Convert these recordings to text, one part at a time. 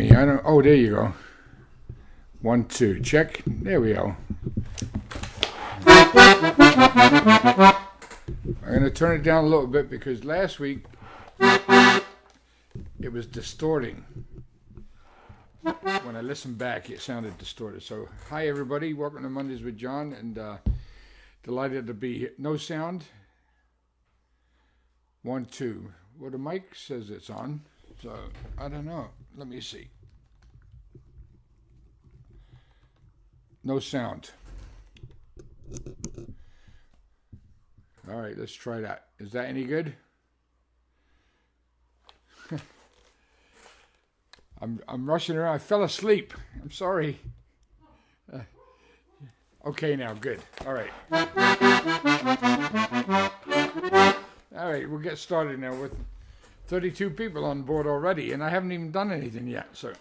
me. I don't. Oh, there you go. 1, 2. Check. There we go. I'm going to turn it down a little bit because last week it was distorting. When I listened back, it sounded distorted. So, hi everybody. Welcome to Mondays with John, and delighted to be here. No sound. 1, 2. Well, the mic says it's on, so I don't know. Let me see. No sound. All right, let's try that. Is that any good? I'm rushing around. I fell asleep. I'm sorry. Okay, now good. All right. All right, we'll get started now with 32 people on board already, and I haven't even done anything yet. So.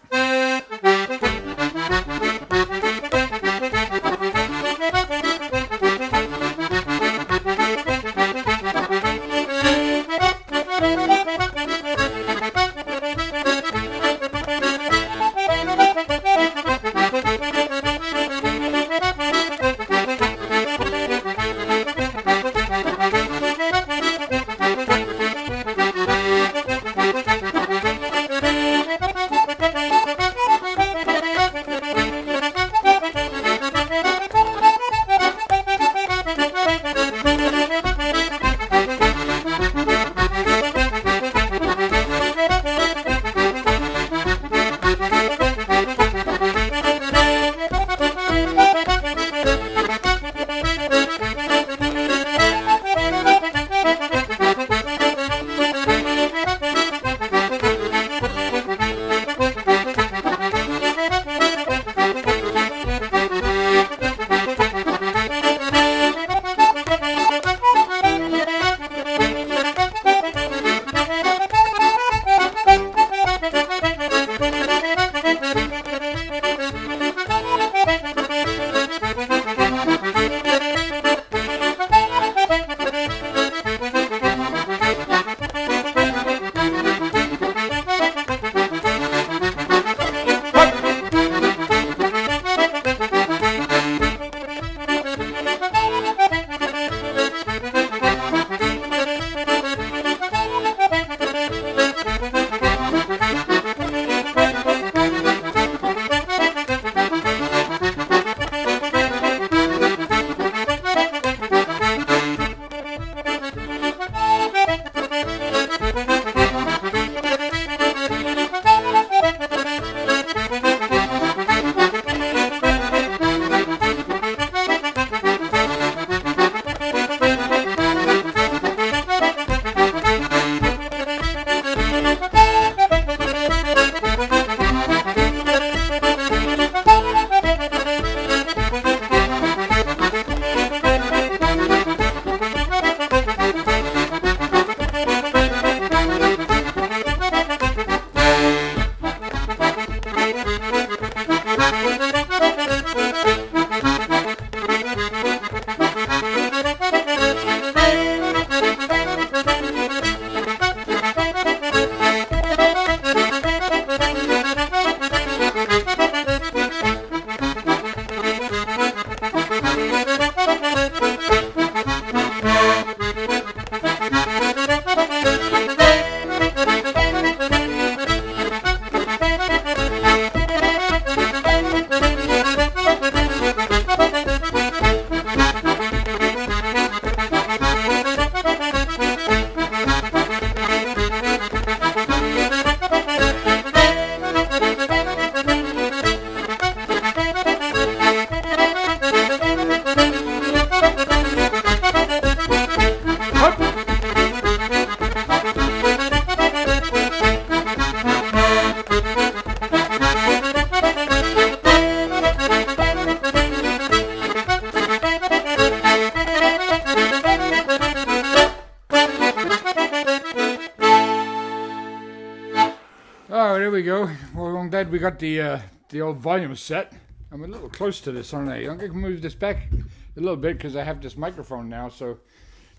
Oh, there we go. Well, I'm glad we got the old volume set. I'm a little close to this, aren't I? I'm going to move this back a little bit because I have this microphone now. So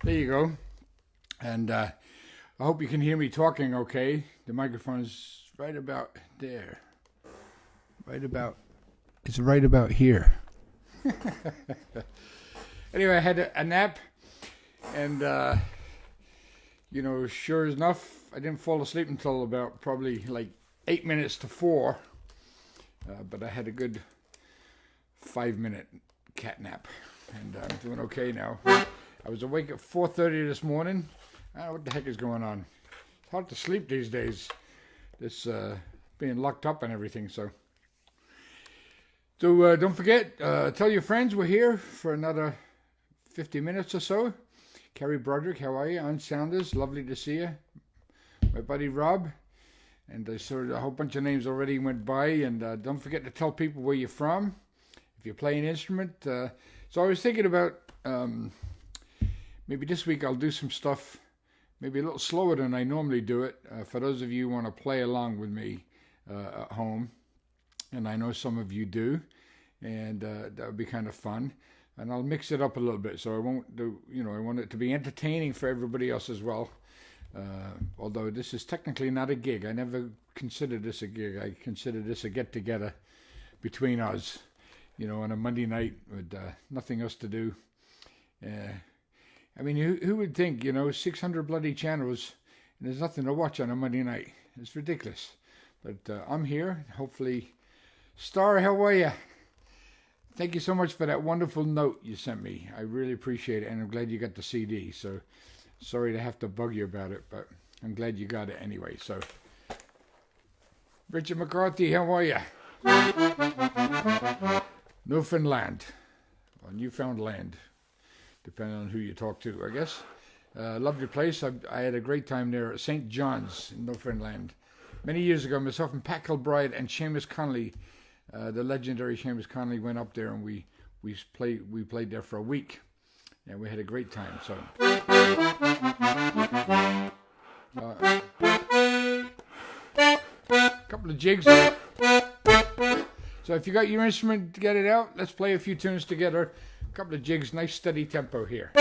there you go. And I hope you can hear me talking okay. The microphone's right about there. It's right about here. Anyway, I had a nap, and sure enough, I didn't fall asleep until about probably like 8 minutes to 4. But I had a good 5-minute cat nap, and I'm doing okay now. I was awake at 4:30 this morning. I don't know what the heck is going on. It's hard to sleep these days. This being locked up and everything. So don't forget, tell your friends we're here for another 50 minutes or so. Kerry Broderick, how are you? Ann Sounders, lovely to see you. My buddy Rob. And I saw a whole bunch of names already went by. And don't forget to tell people where you're from. If you play an instrument. So I was thinking about maybe this week I'll do some stuff maybe a little slower than I normally do it. For those of you who want to play along with me at home. And I know some of you do. And that would be kind of fun. And I'll mix it up a little bit. So I won't do, I want it to be entertaining for everybody else as well. Although this is technically not a gig. I never considered this a gig. I consider this a get-together between us, on a Monday night with nothing else to do. I mean, who would think, 600 bloody channels and there's nothing to watch on a Monday night? It's ridiculous. But I'm here. Hopefully, Star, how are you? Thank you so much for that wonderful note you sent me. I really appreciate it, and I'm glad you got the CD. So, sorry to have to bug you about it, but I'm glad you got it anyway. So, Richard McCarthy, how are you? Newfoundland, or Newfoundland, depending on who you talk to, I guess. Lovely place. I had a great time there at St. John's in Newfoundland. Many years ago, myself and Pat Kilbride and Seamus Connolly, the legendary Seamus Connolly, went up there, and we played there for a week, and we had a great time. So, couple of jigs. So if you got your instrument, get it out. Let's play a few tunes together. A couple of jigs, nice steady tempo here.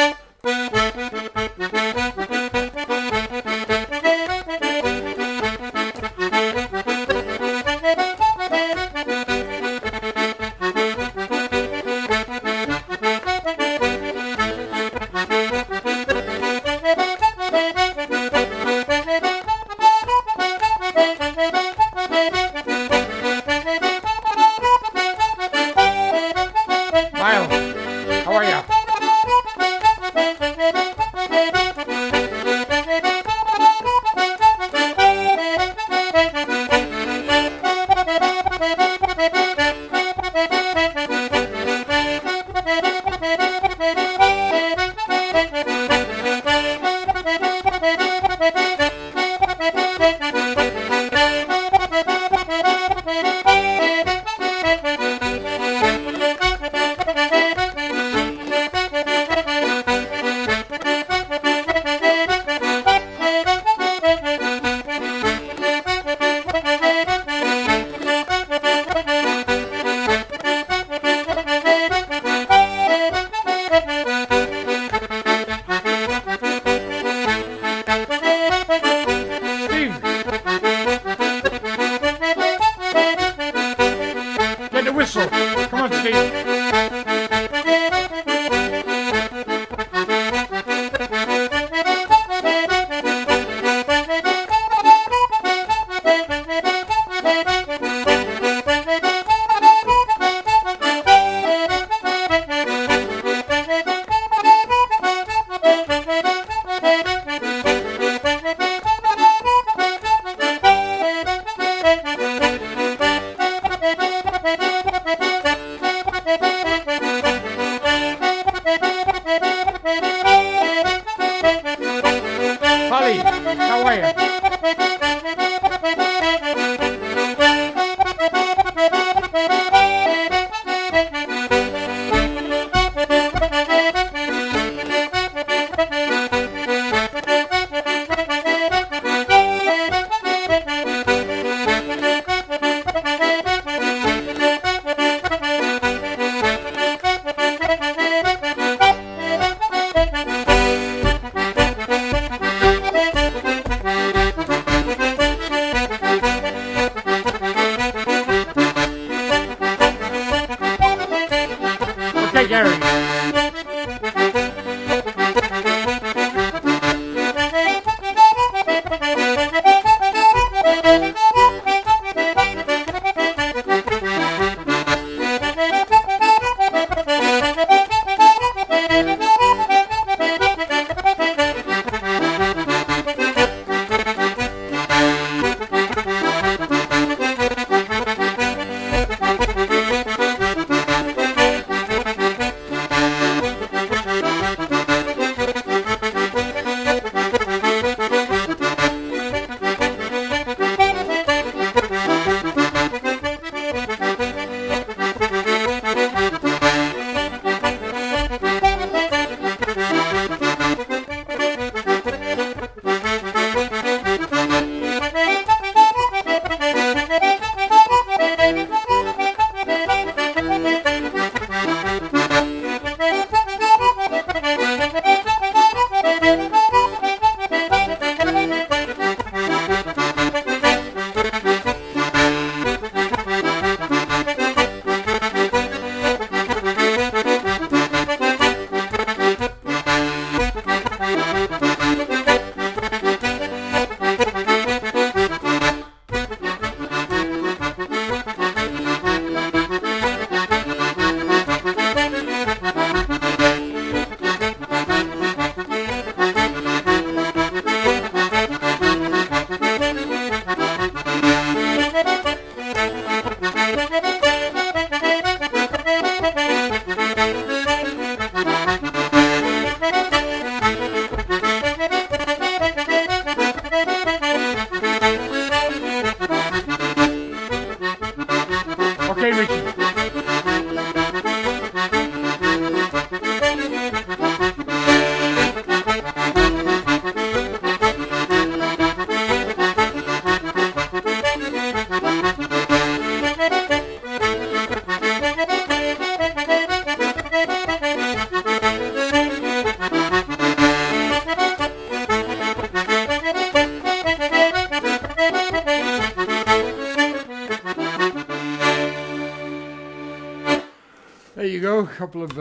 go. A couple of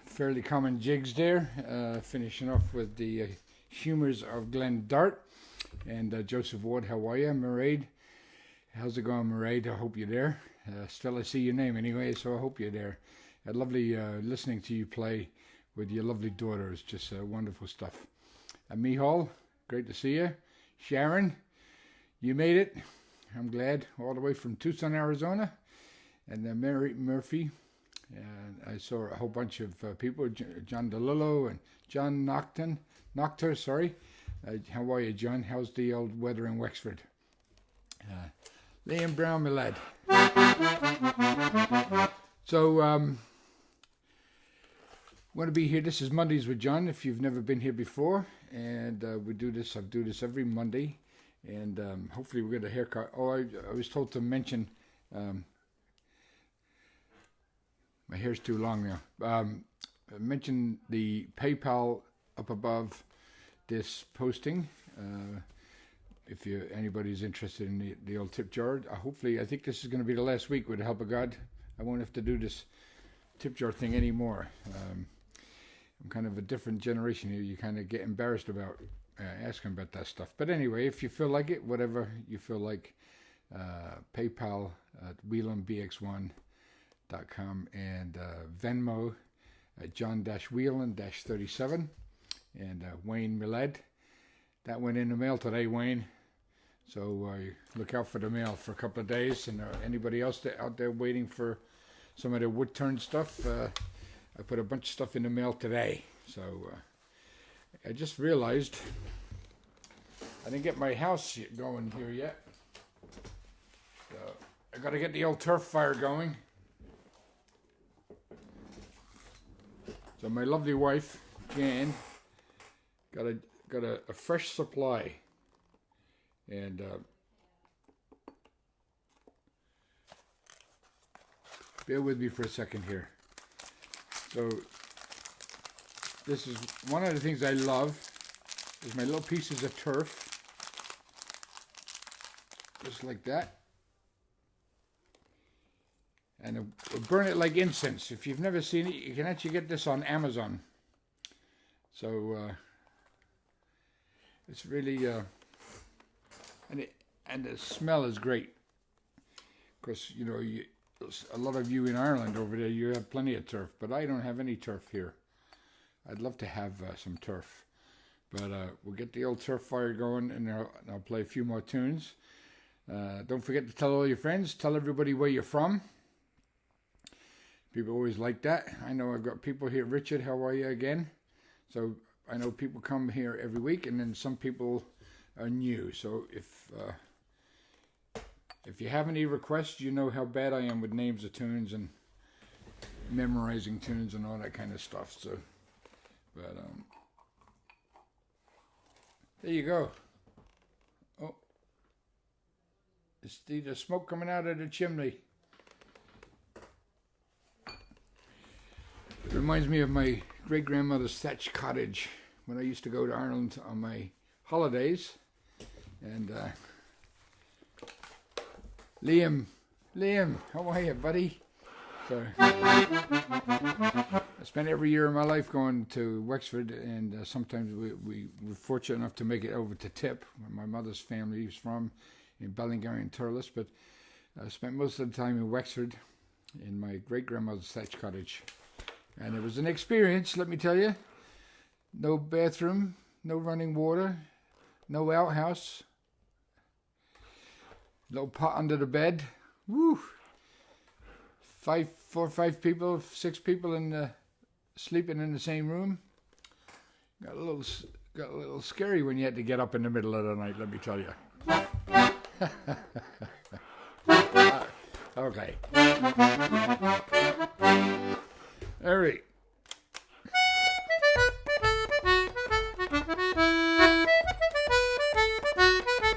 fairly common jigs there. Finishing off with the Humours of Glen Dart. And Joseph Ward, how are you? Mairead, how's it going, Mairead? I hope you're there. Still, I see your name anyway, so I hope you're there. Lovely listening to you play with your lovely daughter. It's just wonderful stuff. Mihal, great to see you. Sharon, you made it. I'm glad. All the way from Tucson, Arizona. And Mary Murphy. I saw a whole bunch of people. John DeLillo and John Nocter, sorry. How are you, John? How's the old weather in Wexford? Liam Brown, my lad. So, want to be here. This is Mondays with John, if you've never been here before. And I do this every Monday. And hopefully we'll get a haircut. Oh, I was told to mention... my hair's too long now. Mention the PayPal up above this posting. If anybody's interested in the old tip jar, hopefully, I think this is going to be the last week with the help of God. I won't have to do this tip jar thing anymore. I'm kind of a different generation here. You kind of get embarrassed about asking about that stuff. But anyway, if you feel like it, whatever you feel like, PayPal at WhelanBX1.com and Venmo at John-Whelan-37 and Wayne Milled. That went in the mail today, Wayne. So look out for the mail for a couple of days. And anybody else out there waiting for some of the wood turn stuff, I put a bunch of stuff in the mail today. So I just realized I didn't get my house going here yet. So I got to get the old turf fire going. So my lovely wife, Jan, got a fresh supply, and bear with me for a second here. So this is one of the things I love is my little pieces of turf, just like that. And it'll burn it like incense. If you've never seen it, you can actually get this on Amazon. So it's really and the smell is great. Because you know, a lot of you in Ireland over there, you have plenty of turf, but I don't have any turf here. I'd love to have some turf, but we'll get the old turf fire going, and I'll play a few more tunes. Don't forget to tell all your friends. Tell everybody where you're from. People always like that. I know I've got people here. Richard, how are you again? So I know people come here every week, and then some people are new. So if you have any requests, you know how bad I am with names of tunes and memorizing tunes and all that kind of stuff. So, but there you go. Oh, it's the smoke coming out of the chimney. It reminds me of my great-grandmother's thatched cottage when I used to go to Ireland on my holidays. And Liam, how are you, buddy? So I spent every year of my life going to Wexford, and sometimes we were fortunate enough to make it over to Tip, where my mother's family is from, in Ballingarry and Turles. But I spent most of the time in Wexford in my great-grandmother's thatched cottage. And it was an experience, let me tell you. No bathroom, no running water, no outhouse. Little pot under the bed. Woo! 4 or 5 people, 6 people sleeping in the same room. Got a little scary when you had to get up in the middle of the night, let me tell you. Okay. All right.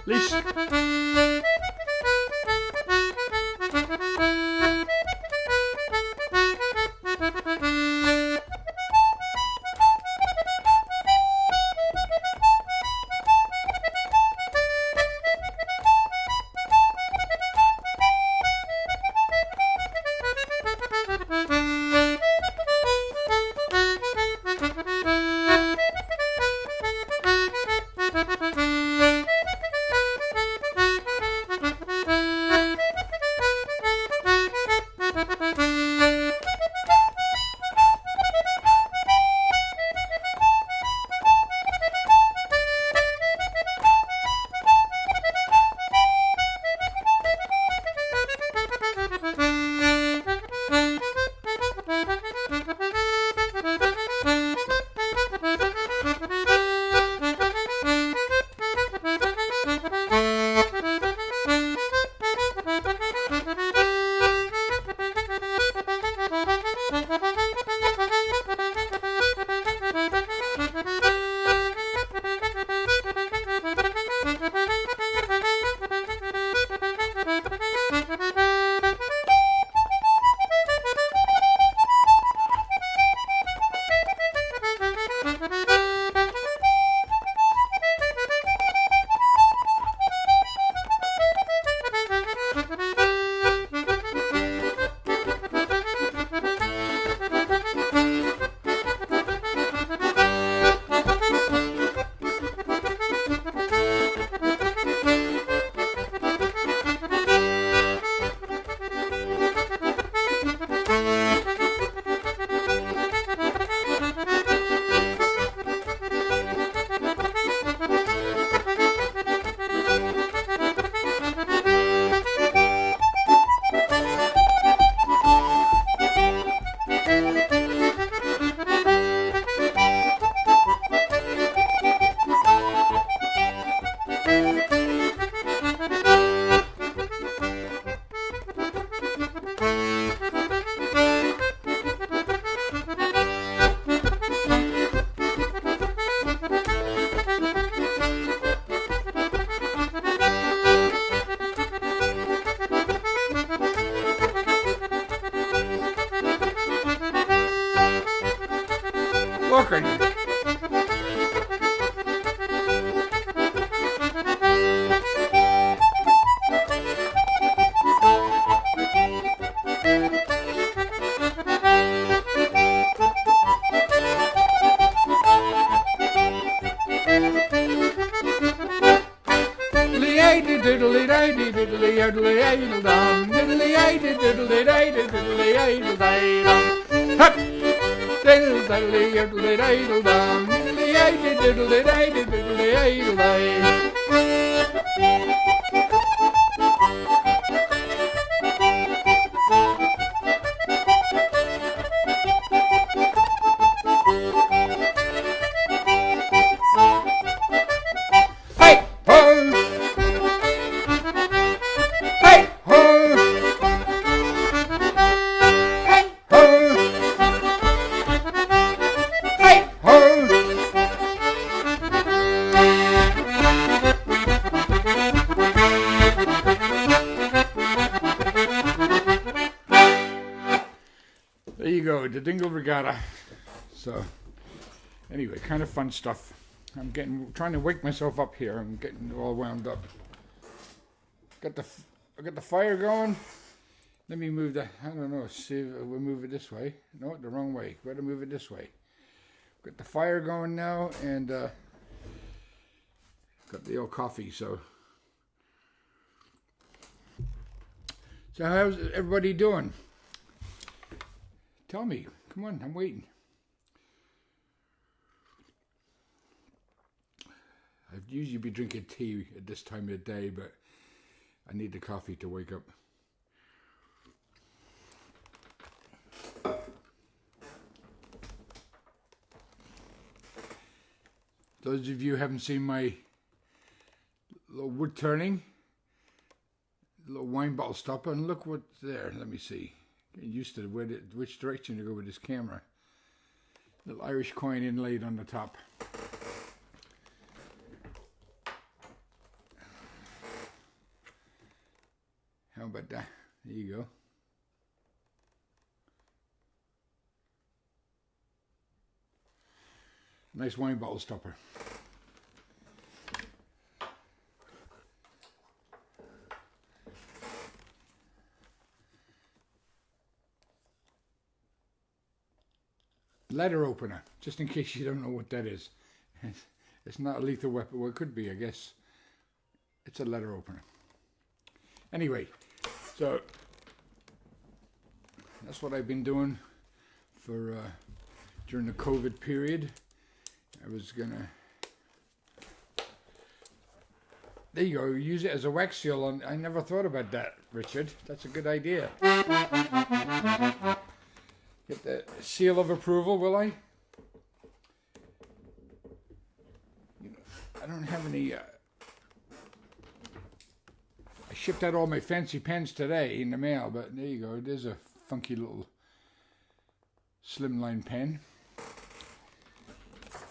Listen. Walking. There you go, the Dingle Regatta. So, anyway, kind of fun stuff. I'm trying to wake myself up here. I'm getting all wound up. I got the fire going. Let me move that. I don't know. See if we'll move it this way. No, the wrong way. Better move it this way. Got the fire going now, and got the old coffee. So how's everybody doing? Tell me. Come on, I'm waiting. I'd usually be drinking tea at this time of the day, but I need the coffee to wake up. Those of you who haven't seen my little wood turning, little wine bottle stopper, and look what's there. Let me see. Getting used to which direction to go with this camera. Little Irish coin inlaid on the top. How about that? There you go. Nice wine bottle stopper. Letter opener, just in case you don't know what that is. It's not a lethal weapon. Well, it could be, I guess. It's a letter opener. Anyway, so that's what I've been doing for during the COVID period. I was gonna, there you go, use it as a wax seal. On, I never thought about that, Richard. That's a good idea. Get the seal of approval, will I? I don't have any. I shipped out all my fancy pens today in the mail, but there you go. There's a funky little slimline pen.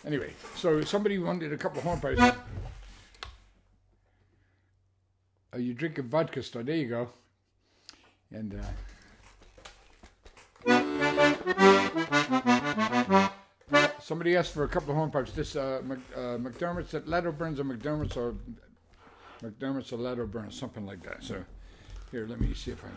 Anyway, so somebody wanted a couple of horn pipes. Oh, you drink a vodka store. There you go. And somebody asked for a couple of horn pipes. This McDermott's at Ladderburns or McDermott's or Ladderburns, something like that. So here, let me see if I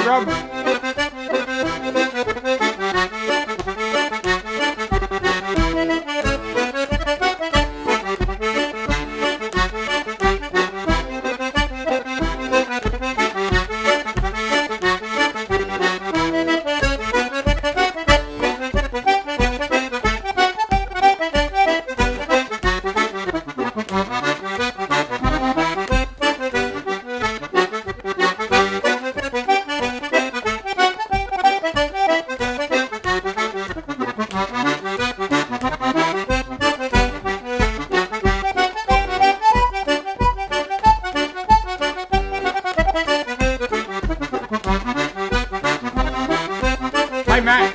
Rob. Hi, Matt.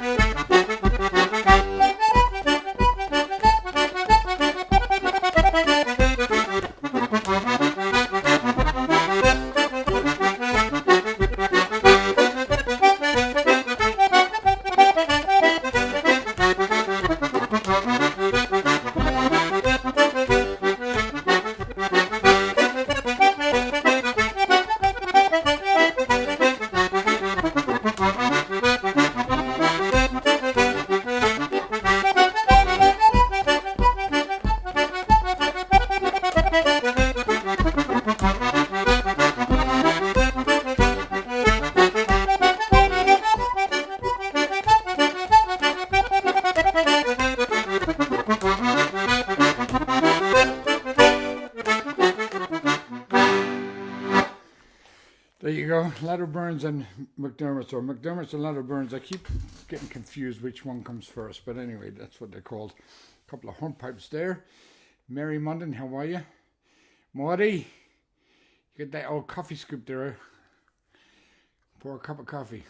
There you go, Ladder Burns and McDermott's, or McDermott's and Ladder Burns. I keep getting confused which one comes first, but anyway, that's what they're called. A couple of hornpipes there. Mary Munden, how are you? Marty, you get that old coffee scoop there. Pour a cup of coffee.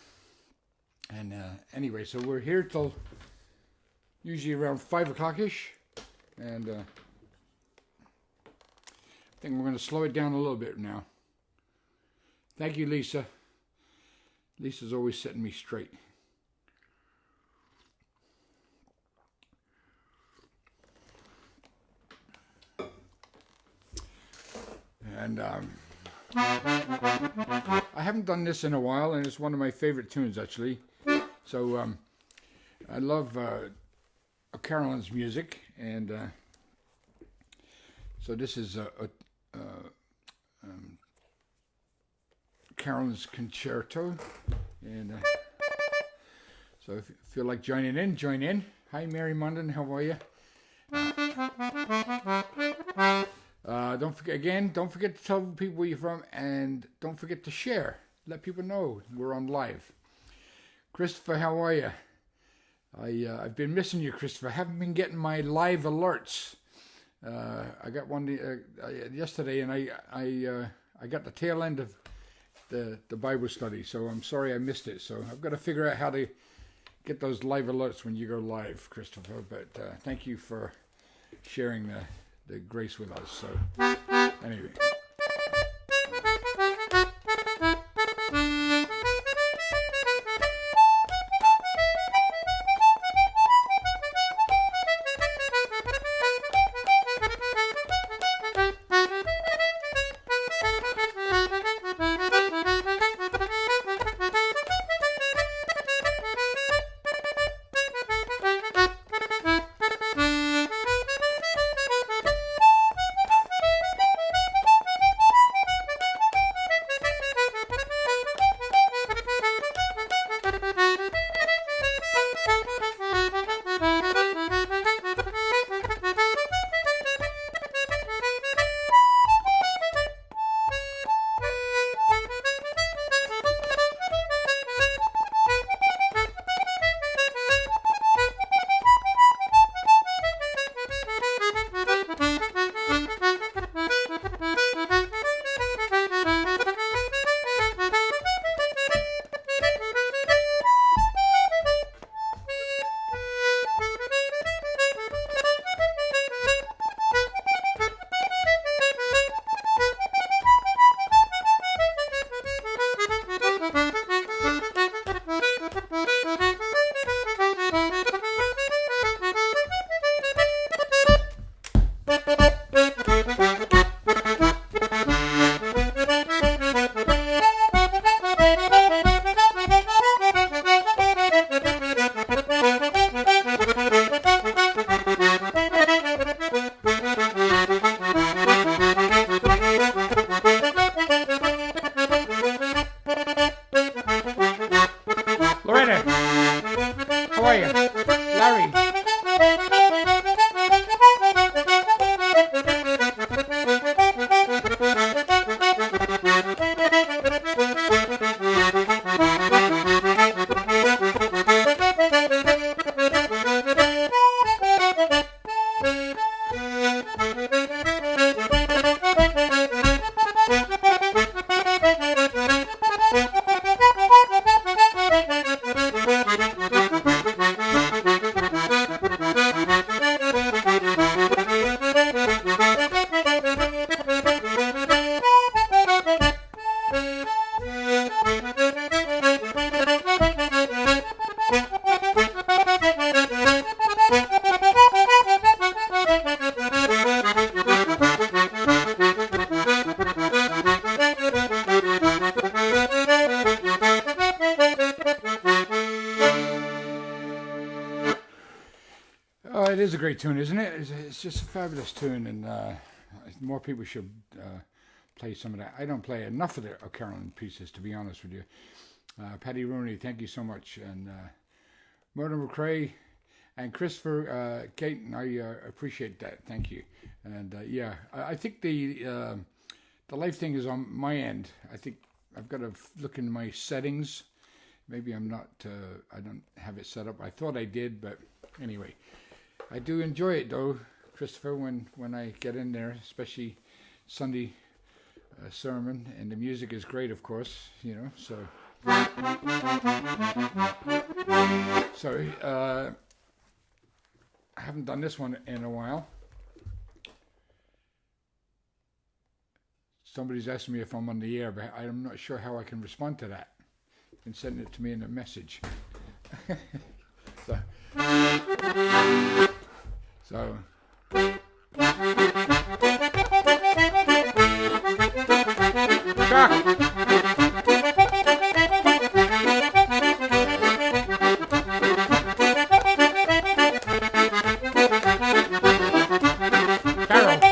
And anyway, so we're here till usually around 5 o'clock-ish. And I think we're going to slow it down a little bit now. Thank you, Lisa. Lisa's always setting me straight. And I haven't done this in a while, and it's one of my favorite tunes, actually. So I love Carolyn's music, and so this is Carolyn's Concerto, and so if you feel like joining in, join in. Hi, Mary Munden, how are you? Don't forget to tell people where you're from, and don't forget to share. Let people know we're on live. Christopher, how are you? I've been missing you, Christopher. I haven't been getting my live alerts. I got one yesterday, and I got the tail end of the Bible study, so I'm sorry I missed it. So I've got to figure out how to get those live alerts when you go live, Christopher. But thank you for sharing the grace with us. So anyway. are you? Larry. Oh, it is a great tune, isn't it? It's just a fabulous tune, and more people should play some of that. I don't play enough of the Carolyn pieces, to be honest with you. Paddy Rooney, thank you so much, and Murdo McCrae and Christopher Caton, I appreciate that. Thank you. And yeah, I think the live thing is on my end. I think I've got to look in my settings. Maybe I'm not. I don't have it set up. I thought I did, but anyway. I do enjoy it though, Christopher, when I get in there, especially Sunday sermon, and the music is great, of course, you know, so. I haven't done this one in a while. Somebody's asking me if I'm on the air, but I'm not sure how I can respond to that. And send it to me in a message. So. Chuck.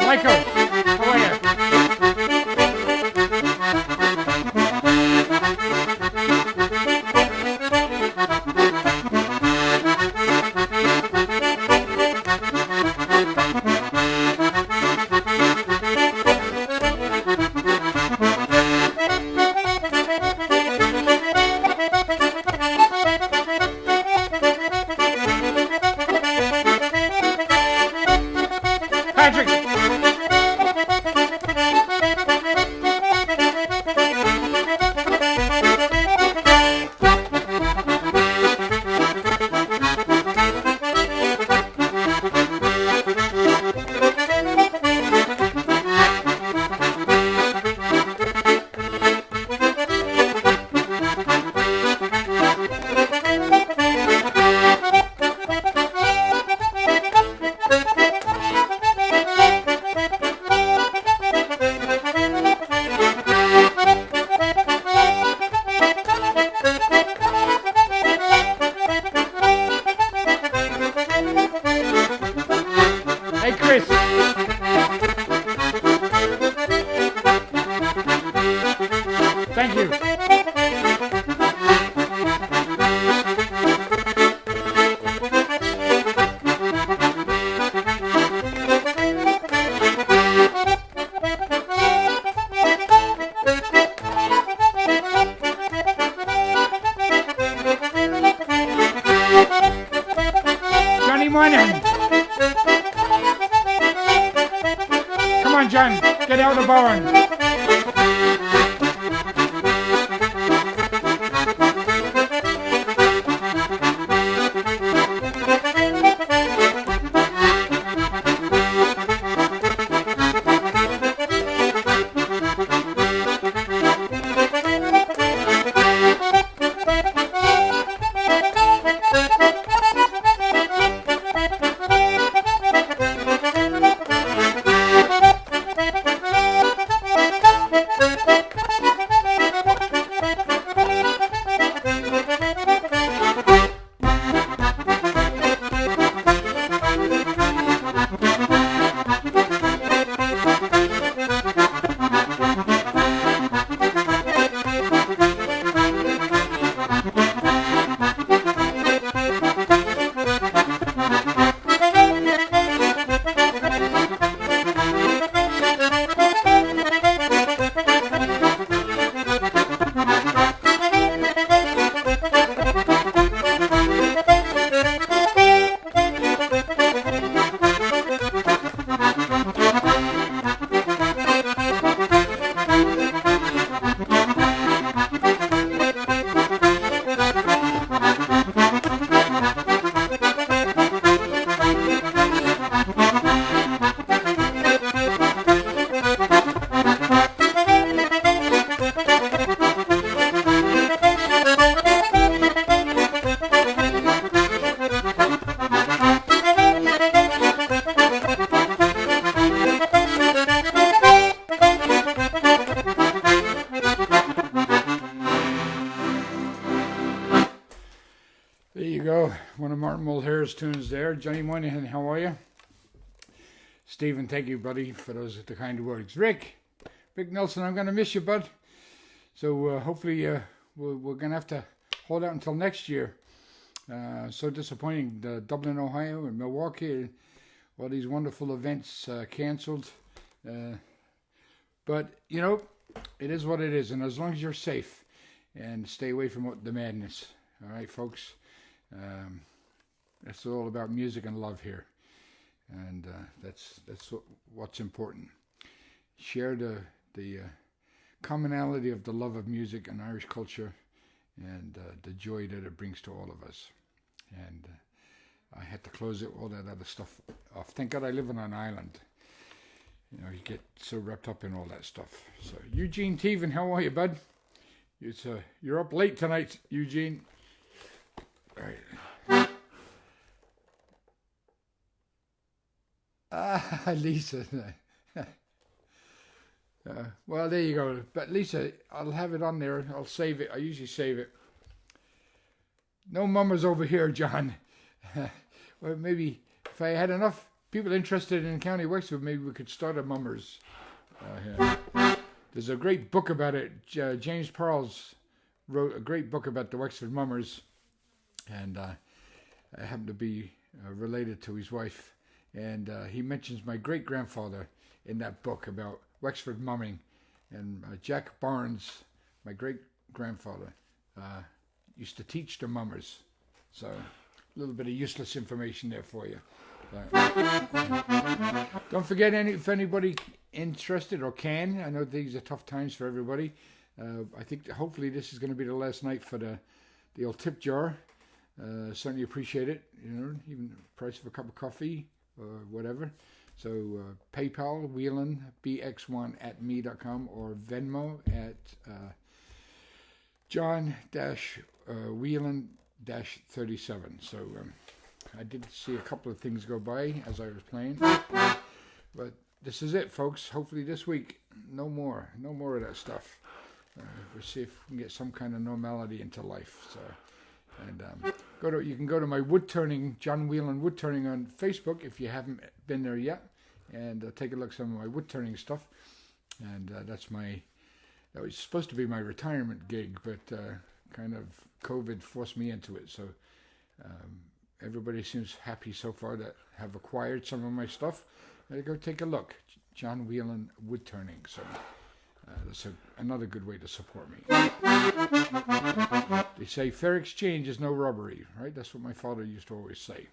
Michael, how are you? Patrick! Hey, Chris! Thank you. Johnny Moynihan! Come on, John, get out of the barn. There you go. One of Martin Mulcair's tunes there. Johnny Moynihan, how are you? Stephen, thank you, buddy, for those the kind words. Rick Nelson, I'm going to miss you, bud. So hopefully we're going to have to hold out until next year. So disappointing. Dublin, Ohio, and Milwaukee, all these wonderful events cancelled. But, you know, it is what it is. And as long as you're safe and stay away from the madness. All right, folks. It's all about music and love here. And that's what's important. Share the commonality of the love of music and Irish culture and the joy that it brings to all of us. And I had to close all that other stuff off. Thank God I live on an island. You know, you get so wrapped up in all that stuff. So, Eugene Teven, how are you, bud? You're up late tonight, Eugene. All right. Lisa. Well, there you go. But Lisa, I'll have it on there. I'll save it. I usually save it. No mummers over here, John. Well, maybe if I had enough people interested in County Wexford, maybe we could start a mummers here. There's a great book about it. James Pearls wrote a great book about the Wexford mummers, and I happen to be related to his wife, and he mentions my great-grandfather in that book about Wexford mumming, and Jack Barnes, my great-grandfather, used to teach the mummers, so a little bit of useless information there for you. Don't forget, if anybody interested or can, I know these are tough times for everybody. I think hopefully this is going to be the last night for the old tip jar. Certainly appreciate it. Even the price of a cup of coffee or whatever. So PayPal, Whelan, bx1@me.com, or Venmo at John-Whelan-37. So I did see a couple of things go by as I was playing. But this is it, folks. Hopefully this week, no more of that stuff. We'll see if we can get some kind of normality into life. So, and you can go to my wood turning, John Whelan Wood Turning on Facebook if you haven't been there yet, and take a look at some of my wood turning stuff. And that was supposed to be my retirement gig, but kind of COVID forced me into it. So everybody seems happy so far that have acquired some of my stuff. Go take a look, John Whelan Wood Turning. So that's another good way to support me. They say fair exchange is no robbery, right? That's what my father used to always say.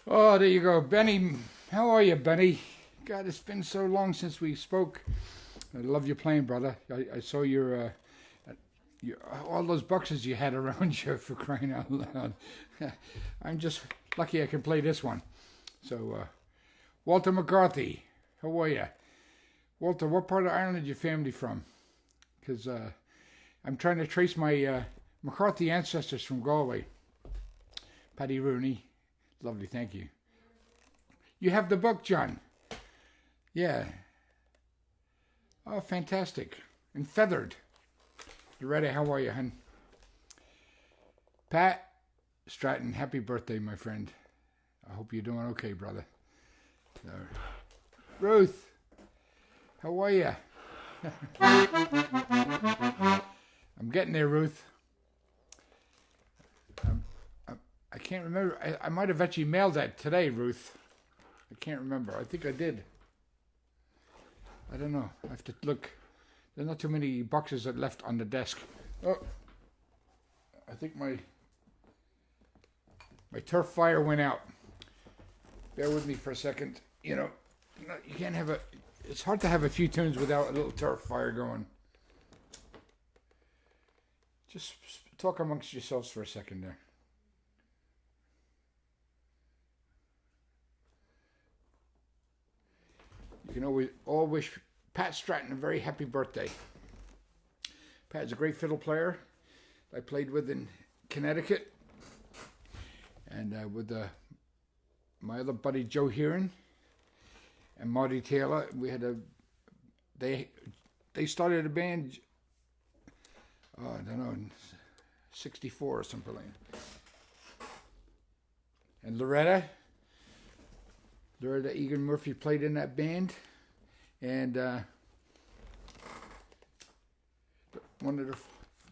Oh, there you go. Benny, how are you, Benny? God, it's been so long since we spoke. I love your playing, brother. I saw your all those boxes you had around you, for crying out loud. I'm just lucky I can play this one. So, Walter McCarthy, how are you? Walter, what part of Ireland is your family from? Because I'm trying to trace my McCarthy ancestors from Galway. Paddy Rooney, lovely, thank you. You have the book, John? Yeah. Oh, fantastic. And feathered. Loretta, how are you, hun? Pat Stratton, happy birthday, my friend. I hope you're doing okay, brother. Ruth, how are you? I'm getting there, Ruth. I can't remember. I might have actually mailed that today, Ruth. I can't remember. I think I did. I don't know. I have to look. There's not too many boxes that left on the desk. Oh, I think my turf fire went out. Bear with me for a second. You know, you can't have a. It's hard to have a few tunes without a little turf fire going. Just talk amongst yourselves for a second there. You can always all wish Pat Stratton a very happy birthday. Pat's a great fiddle player I played with in Connecticut, and with my other buddy Joe Heron and Marty Taylor. We had they started a band. I don't know, in '64 or something like that. And Loretta Egan Murphy played in that band, and one of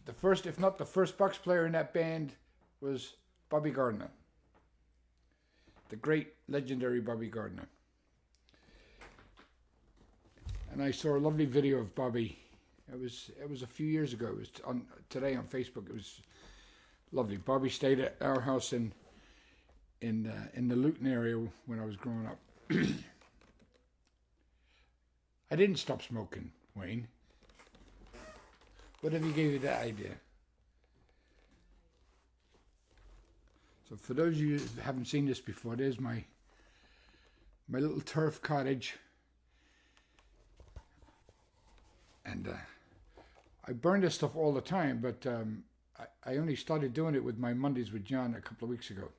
the first, if not the first, box player in that band was Bobby Gardner, the great legendary Bobby Gardner. And I saw a lovely video of Bobby. It was a few years ago. It was today on Facebook. It was lovely. Bobby stayed at our house in the Luton area when I was growing up. I didn't stop smoking, Wayne. Whatever gave you that idea? So for those of you who haven't seen this before, there's my little turf cottage. And I burn this stuff all the time, but I only started doing it with my Mondays with John a couple of weeks ago.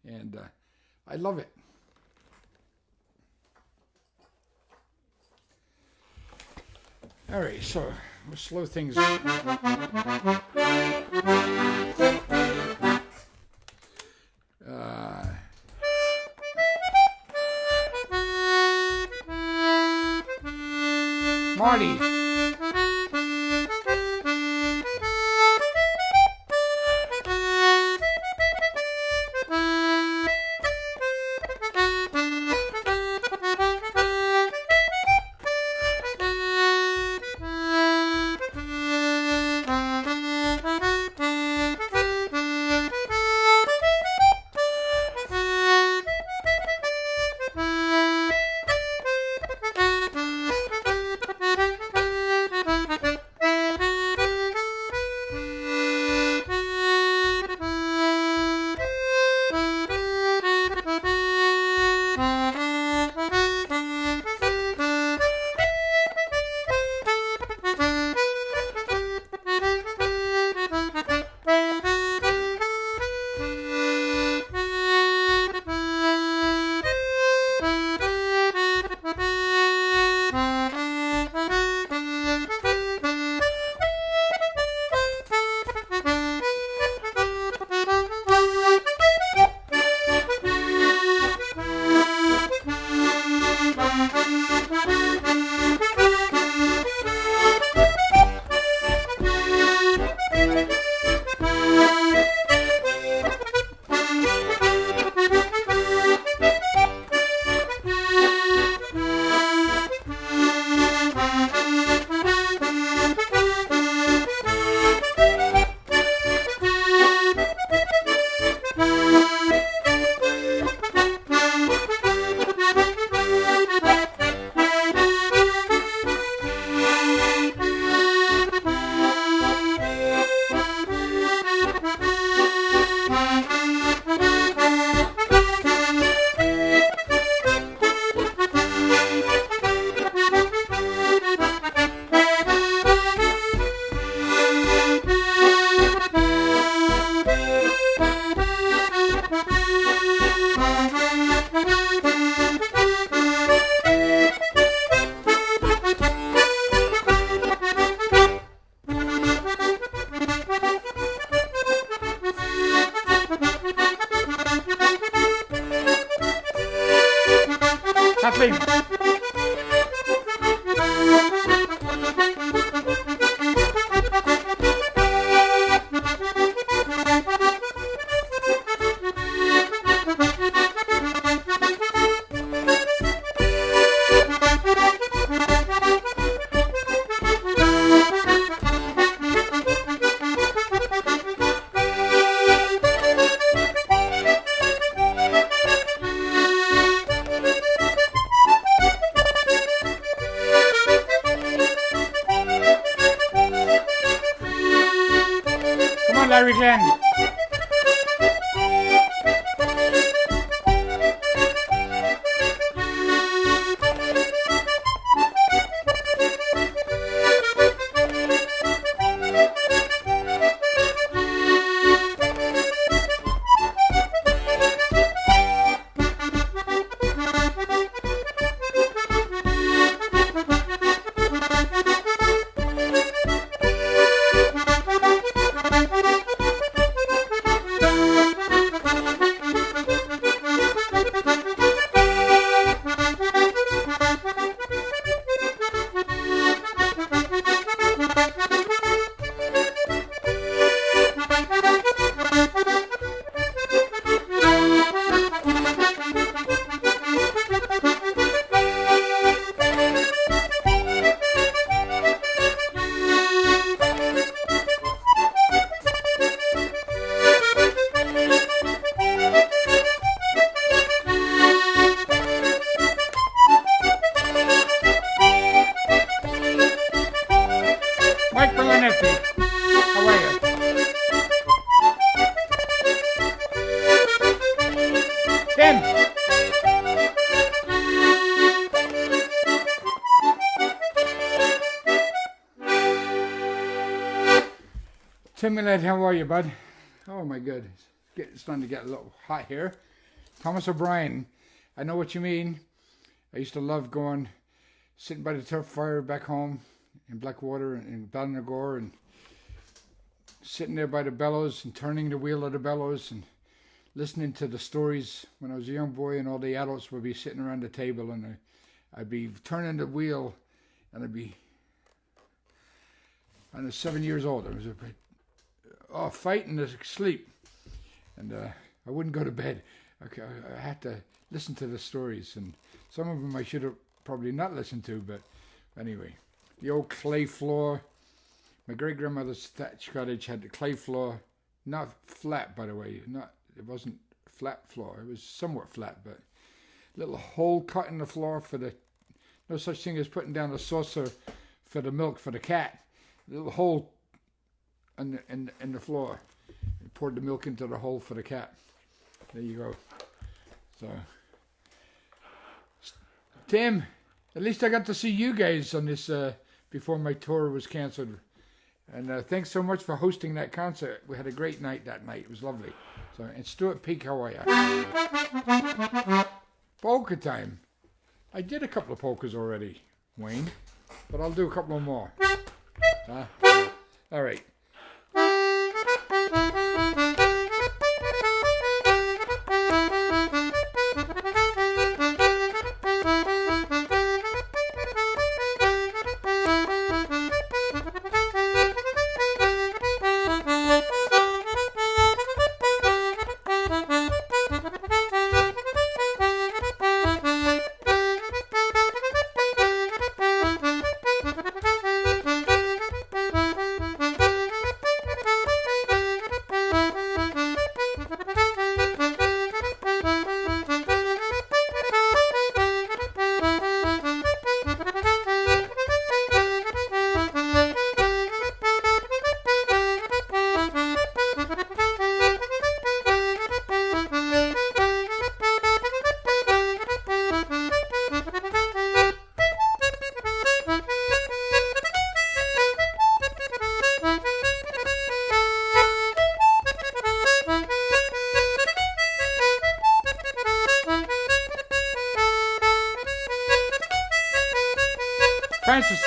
And I love it. All right, so we'll slow things up. Marty. Kathleen. Come on, Larry Glenn. Mike Berlinetti, how are you? Tim. Tim Millett, how are you, bud? Oh my God, it's starting to get a little hot here. Thomas O'Brien, I know what you mean. I used to love going, sitting by the turf fire back home in Blackwater and in Ballinagore, and sitting there by the bellows and turning the wheel of the bellows and listening to the stories when I was a young boy, and all the adults would be sitting around the table, and I'd be turning the wheel, and I was 7 years old. I was fighting to sleep, and I wouldn't go to bed. I had to listen to the stories, and some of them I should have probably not listened to, but anyway. The old clay floor. My great-grandmother's thatch cottage had the clay floor, not flat, by the way. It wasn't flat floor. It was somewhat flat, but little hole cut in the floor for no such thing as putting down a saucer for the milk for the cat. A little hole in the floor. You poured the milk into the hole for the cat. There you go. So, Tim, at least I got to see you guys on this before my tour was canceled. And thanks so much for hosting that concert. We had a great night that night. It was lovely. So, and Stuart Peak, how are you? Polka time. I did a couple of polkas already, Wayne, but I'll do a couple more. All right. Francis.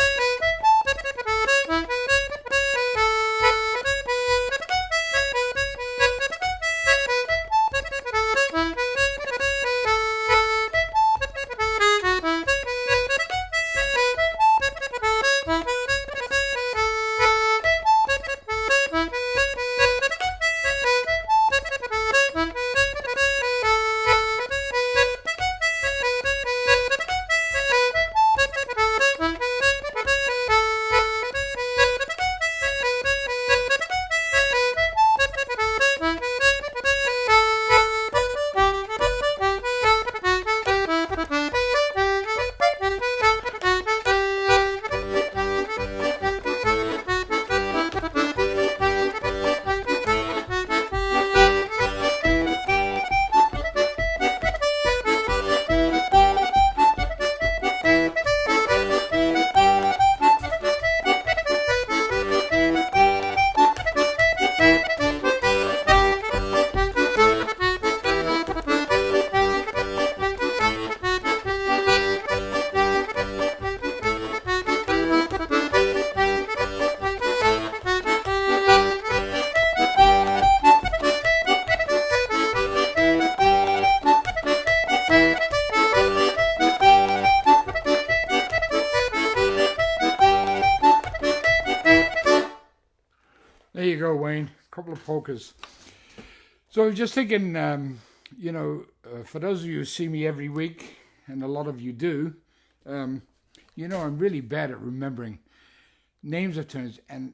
go, Wayne. A couple of polkas. So I was just thinking, for those of you who see me every week, and a lot of you do, I'm really bad at remembering names of tunes, and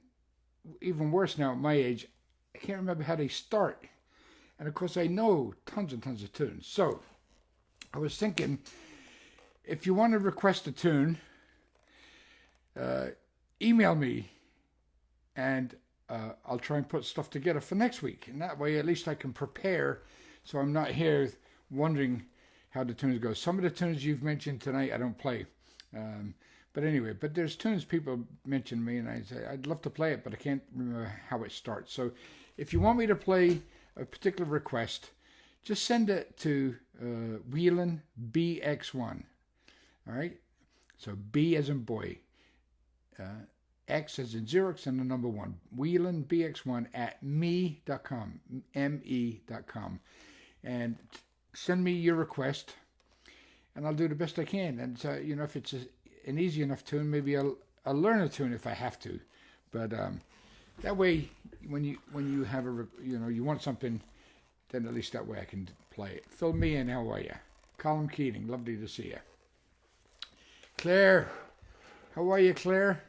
even worse now at my age, I can't remember how they start. And of course, I know tons and tons of tunes. So I was thinking, if you want to request a tune, email me, and I'll try and put stuff together for next week. And that way, at least I can prepare, so I'm not here wondering how the tunes go. Some of the tunes you've mentioned tonight, I don't play. But anyway, there's tunes people mention me, and I say, I'd love to play it, but I can't remember how it starts. So if you want me to play a particular request, just send it to Whelan BX1. All right? So B as in boy. X as in Xerox and the number 1. Whelan BX1 at me.com. me.com. And send me your request, and I'll do the best I can. And if it's an easy enough tune, maybe I'll learn a tune if I have to. But that way, when you have you want something, then at least that way I can play it. Fill me in. How are you? Colin Keating, lovely to see you. Claire, how are you, Claire?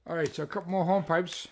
All right, so a couple more horn pipes.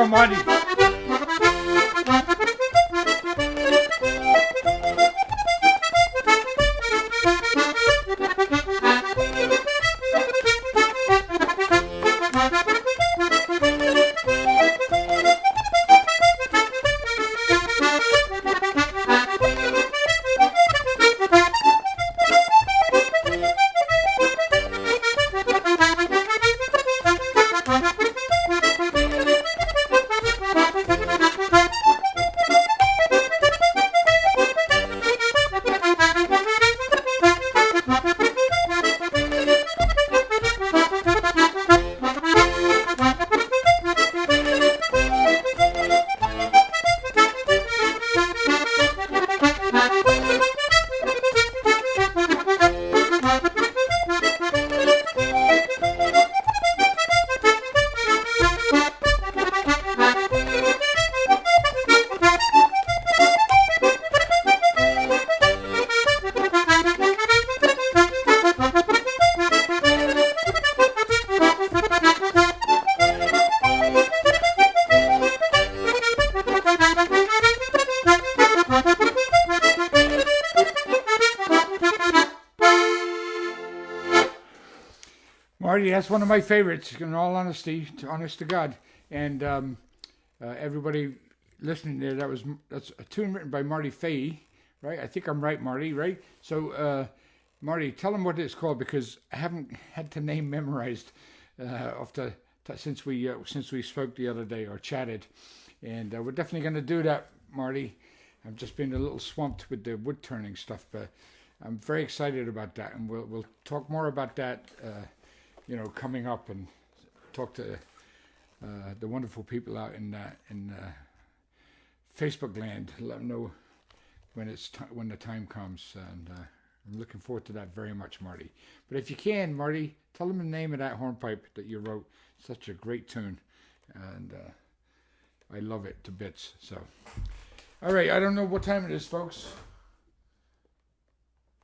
Money. Marty, that's one of my favorites, in all honesty, honest to God. And everybody listening there, that's a tune written by Marty Fahey, right? I think I'm right, Marty, right? So, Marty, tell them what it's called, because I haven't had the name memorized since we spoke the other day or chatted. And we're definitely going to do that, Marty. I've just been a little swamped with the wood turning stuff, but I'm very excited about that, and we'll talk more about that, coming up, and talk to the wonderful people out in Facebook land. Let them know when when the time comes, and I'm looking forward to that very much, Marty. But if you can, Marty, tell them the name of that hornpipe that you wrote. Such a great tune, and I love it to bits. So, all right, I don't know what time it is, folks.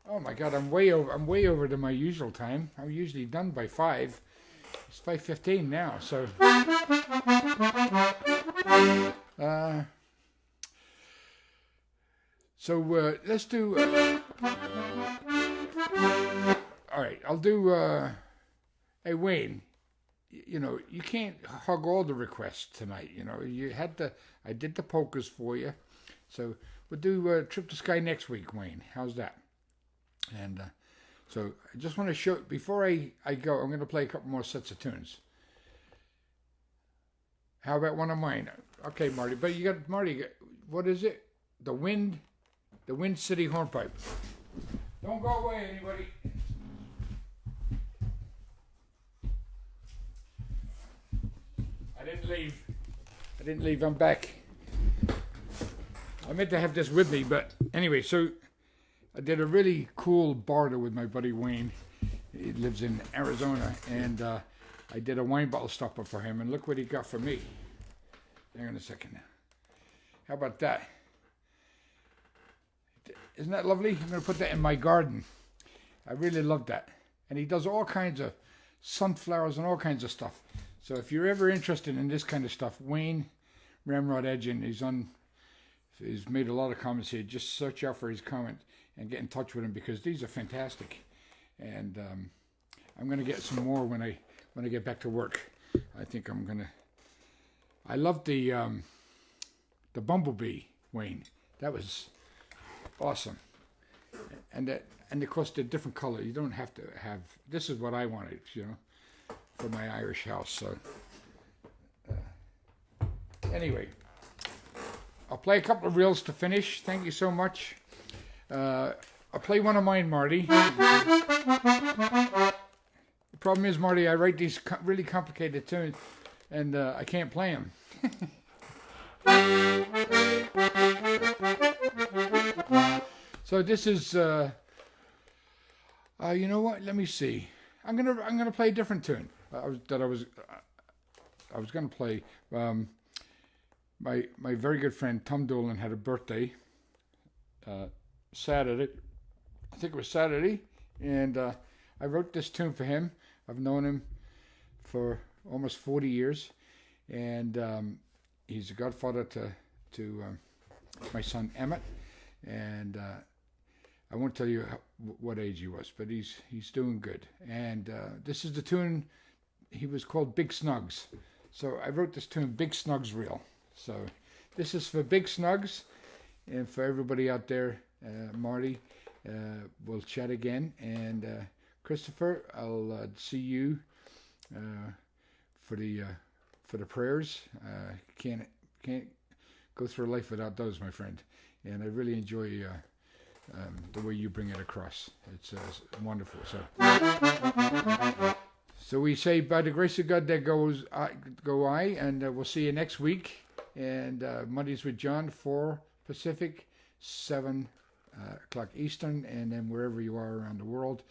Oh my God, I'm way over to my usual time. I'm usually done by 5. It's 5:15 now, so. Let's do. All right, I'll do. Hey Wayne, you know you can't hug all the requests tonight. You know you had to. I did the polkas for you, so we'll do Trip to Sky next week, Wayne. How's that? And so I just want to show, before I go, I'm going to play a couple more sets of tunes. How about one of mine? Okay, Marty, but you got, Marty, what is it? The Wind City Hornpipe. Don't go away, anybody. I didn't leave, I'm back. I meant to have this with me, but anyway, so I did a really cool barter with my buddy Wayne. He lives in Arizona, and I did a wine bottle stopper for him, and look what he got for me. Hang on a second. How about that? Isn't that lovely? I'm going to put that in my garden. I really love that. And he does all kinds of sunflowers and all kinds of stuff. So if you're ever interested in this kind of stuff, Wayne Ramrod Edgin, he's made a lot of comments here. Just search out for his comment and get in touch with him, because these are fantastic. And I'm going to get some more when I get back to work. I think I'm going to. I love the bumblebee, Wayne. That was awesome. And of course the different color. You don't have to have. This is what I wanted, you know, for my Irish house. So anyway, I'll play a couple of reels to finish. Thank you so much. I'll play one of mine, Marty. The problem is, Marty, I write these really complicated tunes, and I can't play them. So this is, you know what? Let me see. I'm gonna play a different tune. I was gonna play. My very good friend Tom Dolan had a birthday. Saturday. I think it was Saturday, and I wrote this tune for him. I've known him for almost 40 years, and he's a godfather to my son Emmett, and I won't tell you what age he was, but he's doing good. And this is the tune. He was called Big Snugs, so I wrote this tune, Big Snugs Reel. So this is for Big Snugs, and for everybody out there. Marty, we'll chat again, and Christopher, I'll see you for the prayers. Can't go through life without those, my friend. And I really enjoy the way you bring it across. It's wonderful. So we say, by the grace of God, there go I, and we'll see you next week. And Mondays with John, 4 Pacific, 7 o'clock Eastern, and then wherever you are around the world.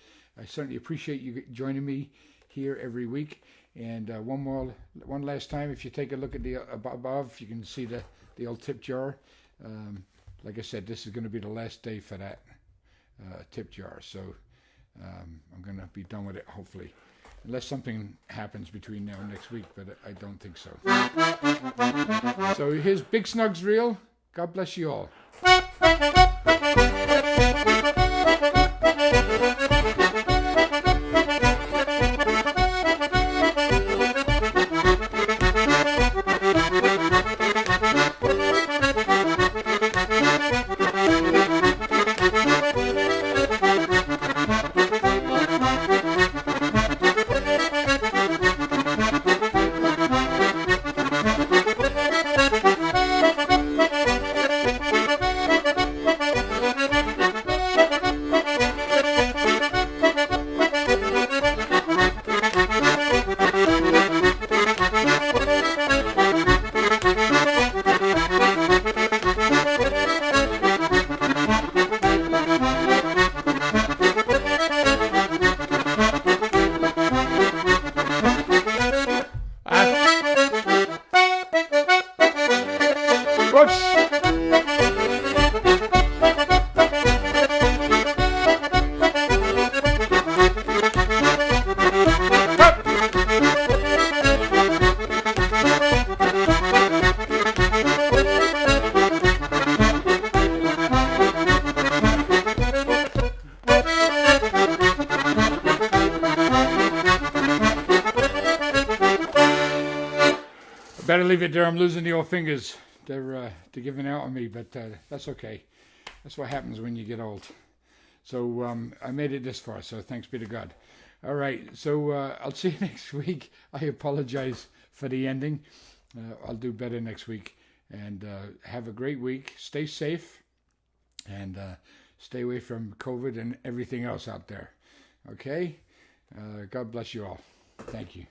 I certainly appreciate you joining me here every week. And one last time, if you take a look at the above, you can see the old tip jar. Like I said, this is going to be the last day for that tip jar. So I'm going to be done with it, hopefully. Unless something happens between now and next week, but I don't think so. So here's Big Snugs Reel. God bless you all. Better leave it there. I'm losing the old fingers. They're giving out on me, but that's okay. That's what happens when you get old. So I made it this far, so thanks be to God. All right, so I'll see you next week. I apologize for the ending. I'll do better next week. And have a great week. Stay safe. And stay away from COVID and everything else out there. Okay? God bless you all. Thank you.